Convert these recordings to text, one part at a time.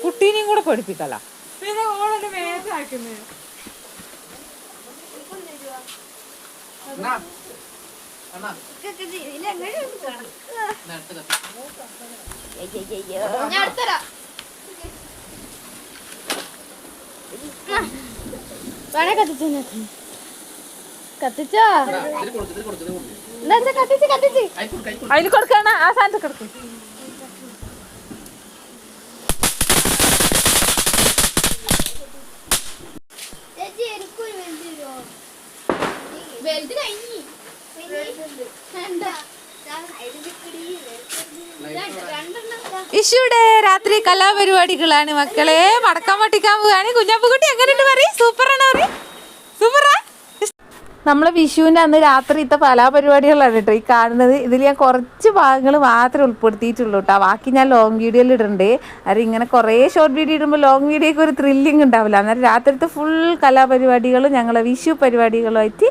കുട്ടീനെയും കൂടെ പഠിപ്പിക്കല. കത്തിച്ചോ അതിൽ കൊടുക്കാണ് ആ സാധനത്തിൽ കൊടുക്കും. ഇഷുടെ രാത്രി കലാപരിപാടികളാണ് മക്കളെ. മടക്കം പൊട്ടിക്കാൻ പോവാണ്. കുഞ്ഞാപ്പുകുട്ടി എങ്ങനെയുണ്ട് പറയും? സൂപ്പറാണ് പറയും. സൂപ്പറാ. നമ്മളെ വിഷുവിൻ്റെ അന്ന് രാത്രിത്തെ കലാപരിപാടികളാണ് കേട്ടോ ഈ കാണുന്നത്. ഇതിൽ ഞാൻ കുറച്ച് ഭാഗങ്ങൾ മാത്രമേ ഉൾപ്പെടുത്തിയിട്ടുള്ളൂ കേട്ടോ. ബാക്കി ഞാൻ ലോങ് വീഡിയോയിൽ ഇടുന്നുണ്ട്. അത് ഇങ്ങനെ കുറേ ഷോർട്ട് വീഡിയോ ഇടുമ്പോൾ ലോങ് വീഡിയോയ്ക്ക് ഒരു ത്രില്ലിങ് ഉണ്ടാവില്ല. അന്നേരം രാത്രിത്തെ ഫുൾ കലാപരിപാടികളും ഞങ്ങളെ വിഷു പരിപാടികളുമായിട്ട്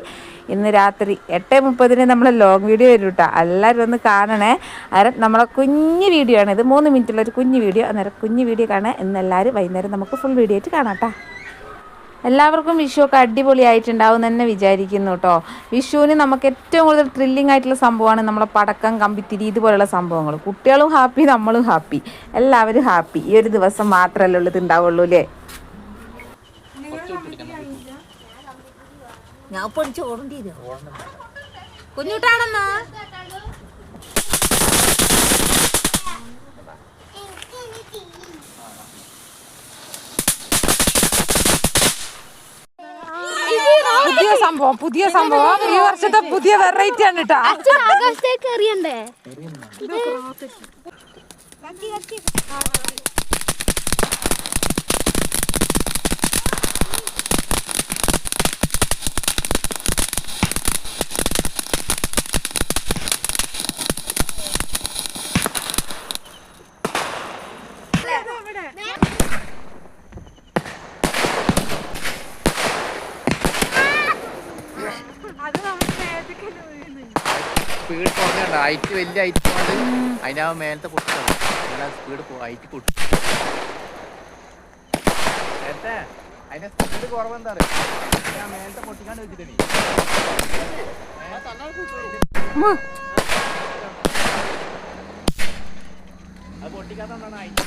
ഇന്ന് രാത്രി 8:30 നമ്മൾ ലോങ് വീഡിയോ വരും കേട്ടോ. എല്ലാവരും ഒന്ന് കാണണേ. അന്നേരം നമ്മളെ കുഞ്ഞ് വീഡിയോ ആണ് ഇത്. 3 മിനിറ്റുള്ളൊരു കുഞ്ഞ് വീഡിയോ. അന്നേരം കുഞ്ഞ് വീഡിയോ കാണാൻ ഇന്ന് എല്ലാവരും വൈകുന്നേരം നമുക്ക് ഫുൾ വീഡിയോ ആയിട്ട് കാണാം കേട്ടോ. എല്ലാവർക്കും വിഷുവൊക്കെ അടിപൊളിയായിട്ടുണ്ടാവും എന്ന് തന്നെ വിചാരിക്കുന്നു കേട്ടോ. വിഷുവിന് നമുക്ക് ഏറ്റവും കൂടുതൽ ത്രില്ലിംഗ് ആയിട്ടുള്ള സംഭവമാണ് നമ്മളെ പടക്കം, കമ്പിത്തിരി ഇതുപോലുള്ള സംഭവങ്ങൾ. കുട്ടികളും ഹാപ്പി, നമ്മളും ഹാപ്പി, എല്ലാവരും ഹാപ്പി. ഈ ഒരു ദിവസം മാത്രമല്ലേ ഉള്ളത് ഉണ്ടാവുള്ളൂ അല്ലേ. ഞാൻ പഠിച്ചു ഓടേണ്ടി കുഞ്ഞുട്ടാണെന്നാ പുതിയ സംഭവം ഈ വർഷത്തെ പുതിയ വെറൈറ്റി ആണ് കേട്ടോ. ആകാശത്തേക്ക് എറിയണ്ടേ? സ്പീഡ് കുറഞ്ഞുണ്ട്. ഹൈറ്റ് വലിയ ഹൈറ്റ് കൊണ്ട് അതിനാ മേലത്തെ പൊട്ടാണ്. സ്പീഡ് ഹൈറ്റ് കൂട്ടും. നേരത്തെ അതിന്റെ സ്പീഡ് കുറവെന്താ അറിയാം. മേലത്തെ പൊട്ടിക്കാണ്ട് വെച്ചിട്ട് അത് പൊട്ടിക്കാത്തോണ്ടാണ് ഹൈറ്റ്.